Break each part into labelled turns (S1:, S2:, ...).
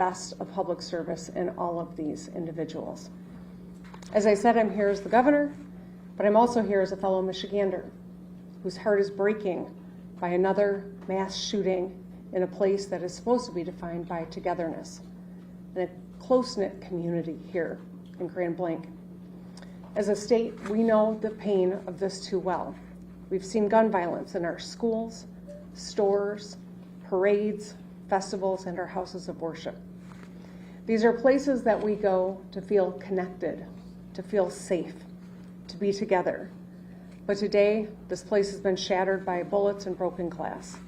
S1: best of public service in all of these individuals. As I said, I'm here as the governor, but I'm also here as a fellow Michigander whose heart is breaking by another mass shooting in a place that is supposed to be defined by togetherness and a close-knit community here in Grand Blanc. As a state, we know the pain of this too well. We've seen gun violence in our schools, stores, parades, festivals, and our houses of worship. These are places that we go to feel connected, to feel safe, to be together. But today, this place has been shattered by bullets and broken glass.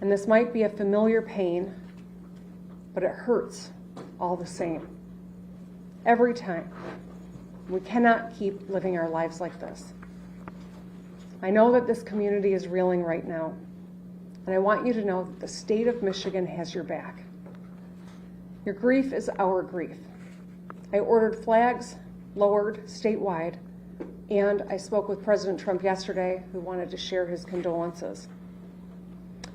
S1: And this might be a familiar pain, but it hurts all the same. Every time. We cannot keep living our lives like this. I know that this community is reeling right now, and I want you to know that the state of Michigan has your back. Your grief is our grief. I ordered flags lowered statewide, and I spoke with President Trump yesterday, who wanted to share his condolences.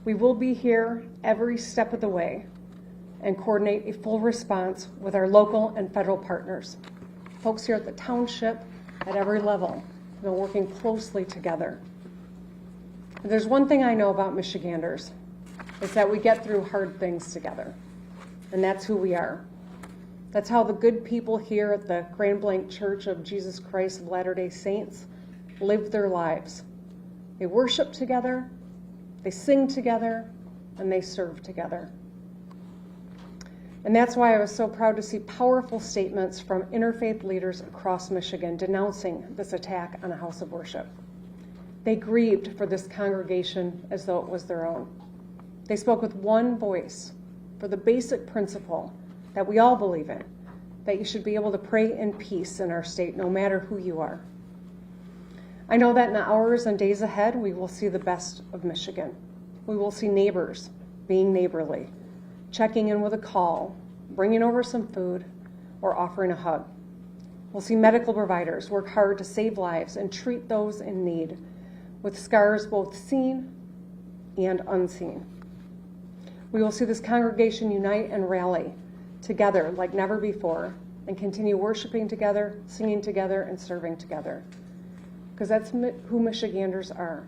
S1: We will be here every step of the way and coordinate a full response with our local and federal partners. Folks here at the township, at every level, have been working closely together. If there's one thing I know about Michiganders, it's that we get through hard things together, and that's who we are. That's how the good people here at the Grand Blanc Church of Jesus Christ of Latter-day Saints live their lives. They worship together, they sing together, and they serve together. And that's why I was so proud to see powerful statements from interfaith leaders across Michigan denouncing this attack on a house of worship. They grieved for this congregation as though it was their own. They spoke with one voice for the basic principle that we all believe in, that you should be able to pray in peace in our state, no matter who you are. I know that in the hours and days ahead, we will see the best of Michigan. We will see neighbors being neighborly, checking in with a call, bringing over some food, or offering a hug. We'll see medical providers work hard to save lives and treat those in need, with scars both seen and unseen. We will see this congregation unite and rally together like never before and continue worshiping together, singing together, and serving together. Because that's who Michiganders are.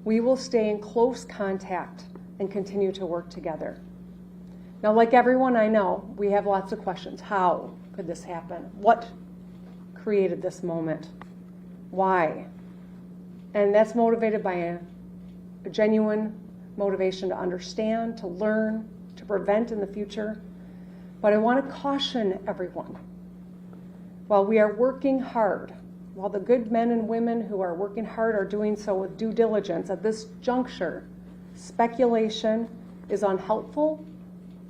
S1: We will stay in close contact and continue to work together. Now, like everyone I know, we have lots of questions. How could this happen? What created this moment? Why? And that's motivated by a genuine motivation to understand, to learn, to prevent in the future. But I want to caution everyone. While we are working hard, while the good men and women who are working hard are doing so with due diligence, at this juncture, speculation is unhelpful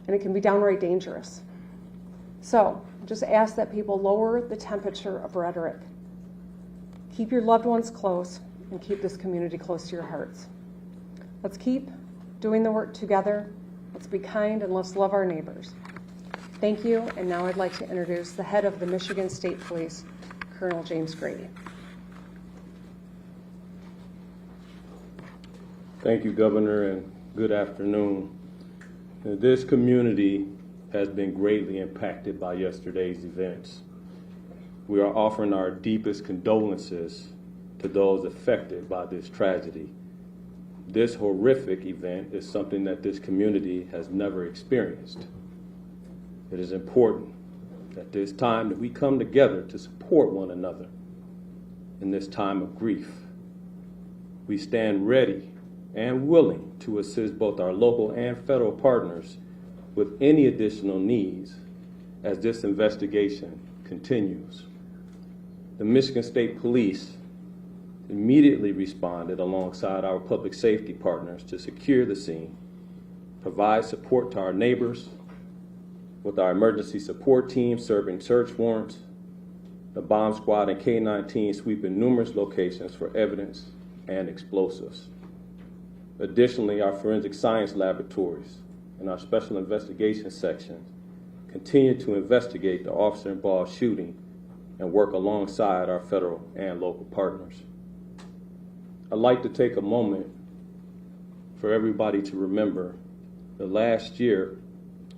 S1: and it can be downright dangerous. So, just ask that people lower the temperature of rhetoric. Keep your loved ones close and keep this community close to your hearts. Let's keep doing the work together. Let's be kind and let's love our neighbors. Thank you, and now I'd like to introduce the head of the Michigan State Police, Colonel James Grady.
S2: Thank you, Governor, and good afternoon. This community has been greatly impacted by yesterday's events. We are offering our deepest condolences to those affected by this tragedy. This horrific event is something that this community has never experienced. It is important at this time that we come together to support one another in this time of grief. We stand ready and willing to assist both our local and federal partners with any additional needs as this investigation continues. The Michigan State Police immediately responded alongside our public safety partners to secure the scene, provide support to our neighbors, with our emergency support team serving search warrants, the bomb squad and K-19 sweeping numerous locations for evidence and explosives. Additionally, our forensic science laboratories and our special investigation sections continue to investigate the officer-involved shooting and work alongside our federal and local partners. I'd like to take a moment for everybody to remember that last year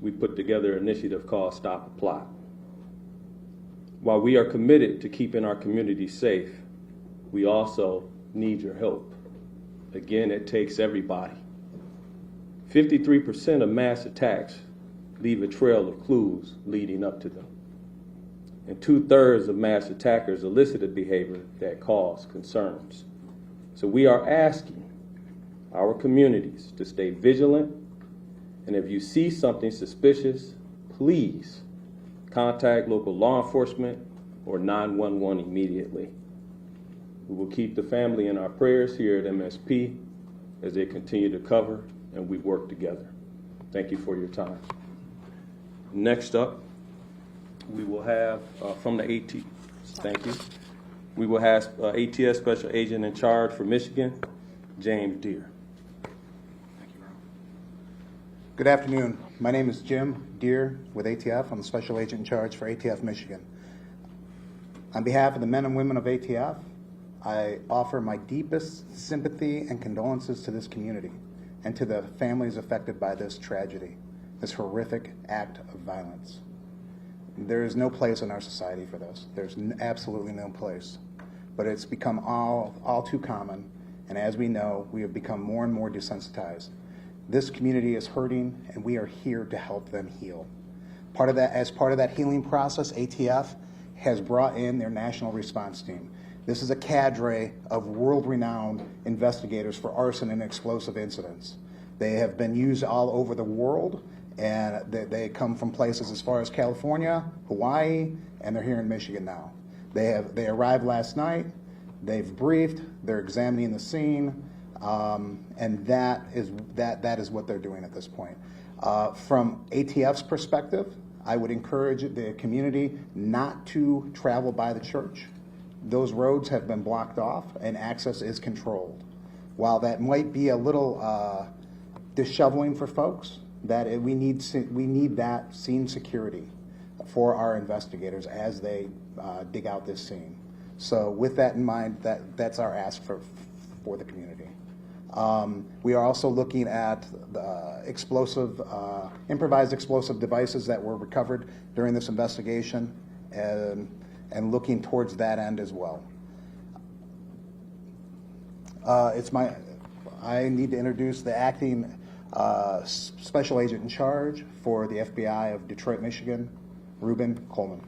S2: we put together an initiative called Stop a Plot. While we are committed to keeping our community safe, we also need your help. Again, it takes everybody. 53% of mass attacks leave a trail of clues leading up to them. And 2/3 of mass attackers elicited behavior that caused concerns. So we are asking our communities to stay vigilant, and if you see something suspicious, please contact local law enforcement or 911 immediately. We will keep the family in our prayers here at MSP as they continue to cover and we work together. Thank you for your time. Next up, we will have from the AT. Thank you. We will have ATS Special Agent in Charge for Michigan, James Deere.
S3: Thank you, Ron. Good afternoon. My name is Jim Deere with ATF. I'm the Special Agent in Charge for ATF Michigan. On behalf of the men and women of ATF, I offer my deepest sympathy and condolences to this community and to the families affected by this tragedy, this horrific act of violence. There is no place in our society for this. There's absolutely no place. But it's become all too common, and as we know, we have become more and more desensitized. This community is hurting, and we are here to help them heal. As part of that healing process, ATF has brought in their national response team. This is a cadre of world-renowned investigators for arson and explosive incidents. They have been used all over the world, and they come from places as far as California, Hawaii, and they're here in Michigan now. They arrived last night, they've briefed, they're examining the scene, and that is what they're doing at this point. From ATF's perspective, I would encourage the community not to travel by the church. Those roads have been blocked off and access is controlled. While that might be a little disheveling for folks, we need that scene security for our investigators as they dig out this scene. So with that in mind, that's our ask for the community. We are also looking at the improvised explosive devices that were recovered during this investigation and looking towards that end as well. I need to introduce the acting Special Agent in Charge for the FBI of Detroit, Michigan, Reuben Coleman.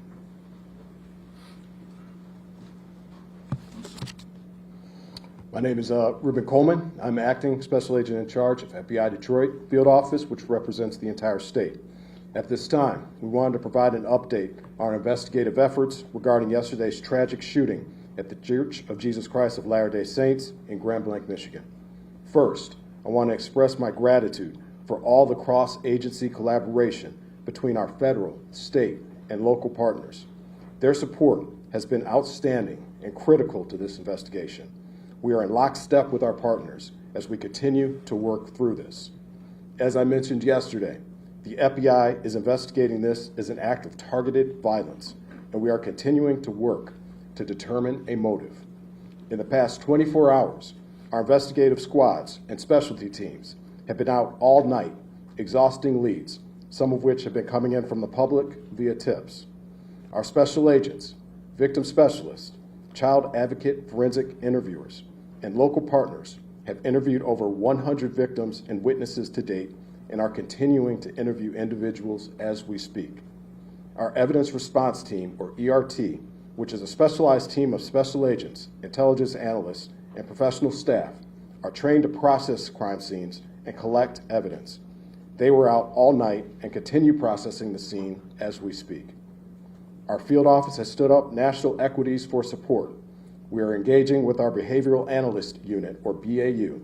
S4: My name is Reuben Coleman. I'm acting Special Agent in Charge of FBI Detroit Field Office, which represents the entire state. At this time, we wanted to provide an update on our investigative efforts regarding yesterday's tragic shooting at the Church of Jesus Christ of Latter-day Saints in Grand Blanc, Michigan. First, I want to express my gratitude for all the cross-agency collaboration between our federal, state, and local partners. Their support has been outstanding and critical to this investigation. We are in lockstep with our partners as we continue to work through this. As I mentioned yesterday, the FBI is investigating this as an act of targeted violence, and we are continuing to work to determine a motive. In the past 24 hours, our investigative squads and specialty teams have been out all night, exhausting leads, some of which have been coming in from the public via tips. Our special agents, victim specialists, child advocate forensic interviewers, and local partners have interviewed over 100 victims and witnesses to date and are continuing to interview individuals as we speak. Our Evidence Response Team, or ERT, which is a specialized team of special agents, intelligence analysts, and professional staff, are trained to process crime scenes and collect evidence. They were out all night and continue processing the scene as we speak. Our field office has stood up national equities for support. We are engaging with our Behavioral Analyst Unit, or BAU,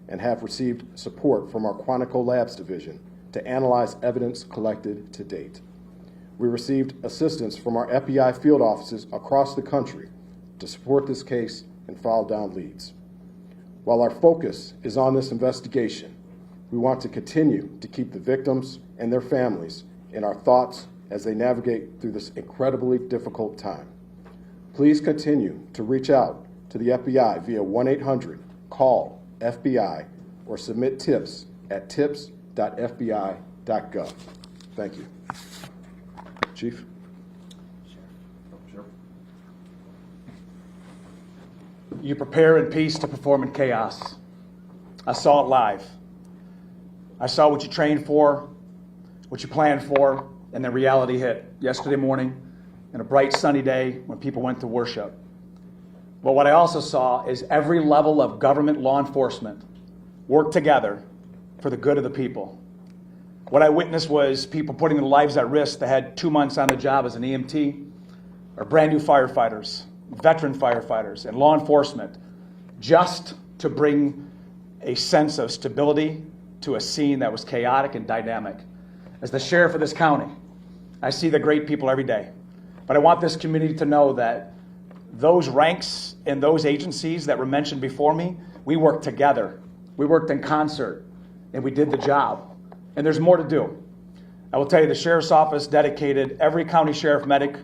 S4: and have received support from our Quantico Labs Division to analyze evidence collected to date. We received assistance from our FBI field offices across the country to support this case and follow down leads. While our focus is on this investigation, we want to continue to keep the victims and their families in our thoughts as they navigate through this incredibly difficult time. Please continue to reach out to the FBI via 1-800-CALL-FBI or submit tips at tips.fbi.gov. Thank you. Chief?
S5: You prepare in peace to perform in chaos. I saw it live. I saw what you trained for, what you planned for, and then reality hit yesterday morning in a bright sunny day when people went to worship. But what I also saw is every level of government law enforcement work together for the good of the people. What I witnessed was people putting their lives at risk that had 2 months on the job as an EMT, or brand new firefighters, veteran firefighters, and law enforcement, just to bring a sense of stability to a scene that was chaotic and dynamic. As the sheriff of this county, I see the great people every day. But I want this community to know that those ranks and those agencies that were mentioned before me, we worked together. We worked in concert, and we did the job. And there's more to do. I will tell you, the sheriff's office dedicated every county sheriff medic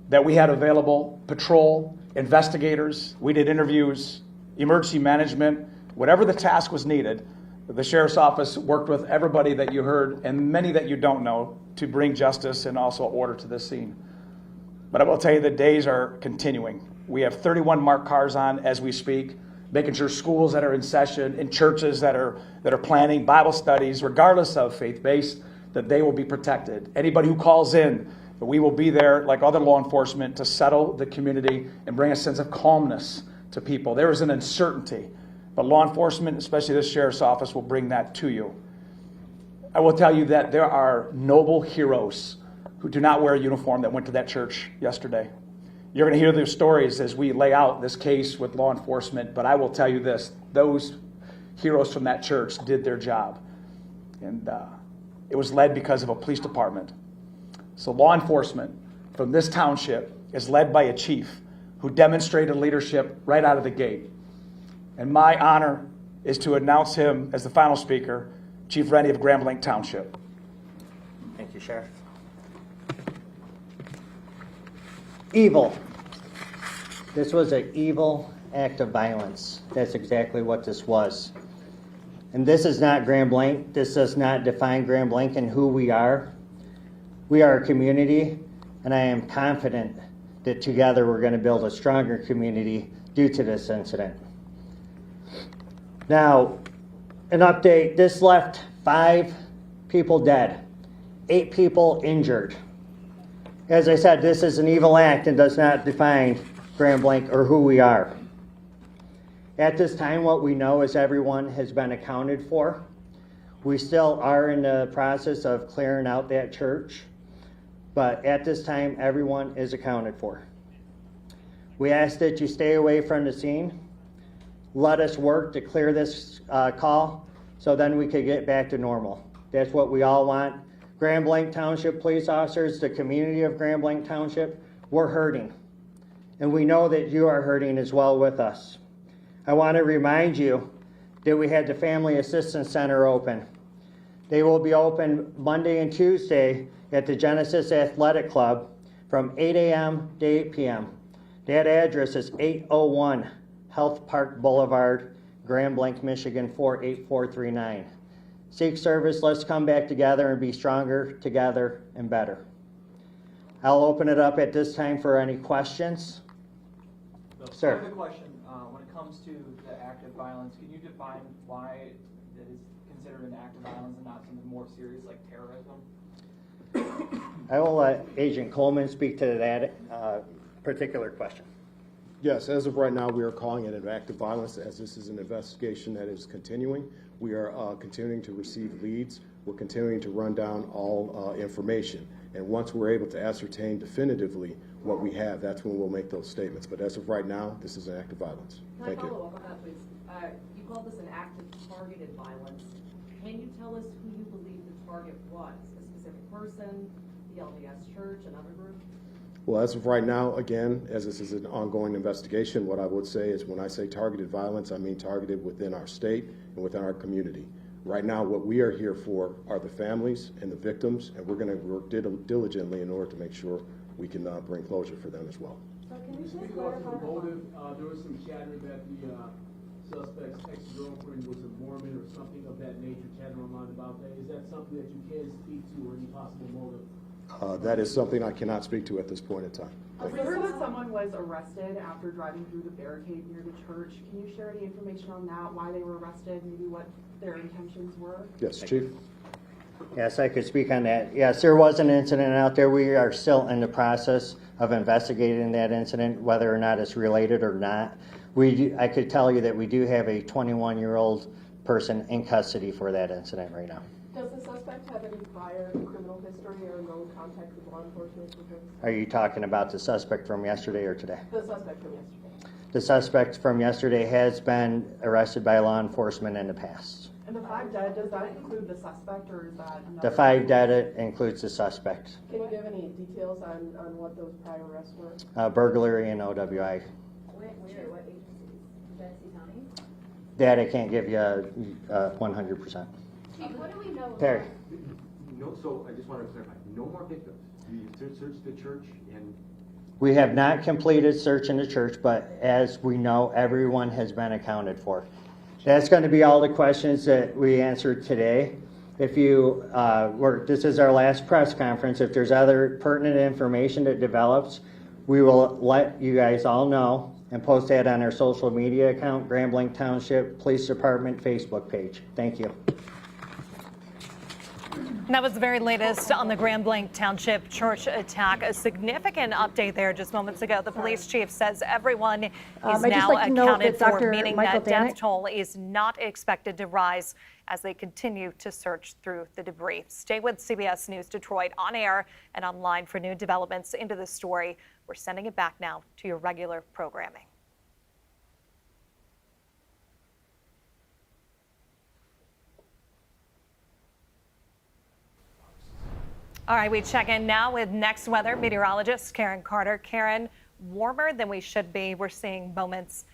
S5: that we had available, patrol, investigators, we did interviews, emergency management, whatever the task was needed. The sheriff's office worked with everybody that you heard and many that you don't know to bring justice and also order to this scene. But I will tell you, the days are continuing. We have 31 marked cars on as we speak, making sure schools that are in session, in churches that are planning Bible studies, regardless of faith-based, that they will be protected. Anybody who calls in, we will be there like other law enforcement to settle the community and bring a sense of calmness to people. There is an uncertainty, but law enforcement, especially this sheriff's office, will bring that to you. I will tell you that there are noble heroes who do not wear a uniform that went to that church yesterday. You're going to hear their stories as we lay out this case with law enforcement, but I will tell you this, those heroes from that church did their job. And it was led because of a police department. So law enforcement from this township is led by a chief who demonstrated leadership right out of the gate. And my honor is to announce him as the final speaker, Chief Rennie of Grand Blanc Township.
S6: Thank you, Sheriff. Evil. This was an evil act of violence. That's exactly what this was. And this is not Grand Blanc. This does not define Grand Blanc and who we are. We are a community, and I am confident that together we're going to build a stronger community due to this incident. Now, an update. This left 5 people dead, 8 people injured. As I said, this is an evil act and does not define Grand Blanc or who we are. At this time, what we know is everyone has been accounted for. We still are in the process of clearing out that church, but at this time, everyone is accounted for. We ask that you stay away from the scene. Let us work to clear this call so then we can get back to normal. That's what we all want. Grand Blanc Township police officers, the community of Grand Blanc Township, we're hurting. And we know that you are hurting as well with us. I want to remind you that we had the Family Assistance Center open. They will be open Monday and Tuesday at the Genesis Athletic Club from 8 a.m. to 8 p.m. That address is 801 Health Park Boulevard, Grand Blanc, Michigan 48439. Seek service, let's come back together and be stronger together and better. I'll open it up at this time for any questions. Sir.
S7: I have a question. When it comes to the act of violence, can you define why it is considered an act of violence and not something more serious like terrorism?
S6: I will let Agent Coleman speak to that particular question.
S4: Yes, as of right now, we are calling it an act of violence as this is an investigation that is continuing. We are continuing to receive leads. We're continuing to run down all information. And once we're able to ascertain definitively what we have, that's when we'll make those statements. But as of right now, this is an act of violence. Thank
S8: Can I
S4: you.
S8: follow up on that, please? You called this an act of targeted violence. Can you tell us who you believe the target was? A specific person, the LDS church, another group?
S4: Well, as of right now, again, as this is an ongoing investigation, what I would say is when I say targeted violence, I mean targeted within our state and within our community. Right now, what we are here for are the families and the victims, and we're going to work diligently in order to make sure we can bring closure for them as well.
S9: So can you just clarify the motive? There was some chatter that the suspect's ex-girlfriend was a Mormon or something of that nature, chatting online about that. Is that something that you can speak to, or any possible motive?
S4: That is something I cannot speak to at this point in time.
S10: We heard that someone was arrested after driving through the barricade near the church. Can you share any information on that, why they were arrested, maybe what their intentions were?
S4: Yes, Chief?
S6: Yes, I could speak on that. Yes, there was an incident out there. We are still in the process of investigating that incident, whether or not it's related or not. I could tell you that we do have a 21-year-old person in custody for that incident right now.
S10: Does the suspect have any prior criminal history or no contact with law enforcement?
S6: Are you talking about the suspect from yesterday or today?
S10: The suspect from yesterday.
S6: The suspect from yesterday has been arrested by law enforcement in the past.
S10: And the 5 dead, does that include the suspect, or is that
S6: The
S10: another?
S6: 5 dead includes the suspect.
S10: Can you give any details on what those prior arrests were?
S6: Burglary and OWI.
S8: Where, what agencies? Genesee County?
S6: That I can't give you 100%.
S8: Chief, what do we know?
S6: Terry.
S11: No, so I just want to clarify, no more victims. You searched the church and
S6: We have not completed search in the church, but as we know, everyone has been accounted for. That's going to be all the questions that we answered today. If you this is our last press conference. If there's other pertinent information that develops, we will let you guys all know and post that on our social media account, Grand Blanc Township Police Department Facebook page. Thank you.
S12: That was the very latest on the Grand Blanc Township church attack. A significant update there just moments ago. The police chief says everyone is now accounted for, meaning that death toll is not expected to rise as they continue to search through the debris. Stay with CBS News Detroit on air and online for new developments into the story. We're sending it back now to your regular programming. All right, we check in now with next weather meteorologist Karen Carter. Karen, warmer than we should be. We're seeing moments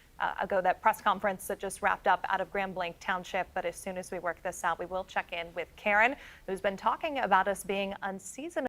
S12: ago that press conference that just wrapped up out of Grand Blanc Township. But as soon as we work this out, we will check in with Karen, who's been talking about us being unseasonable.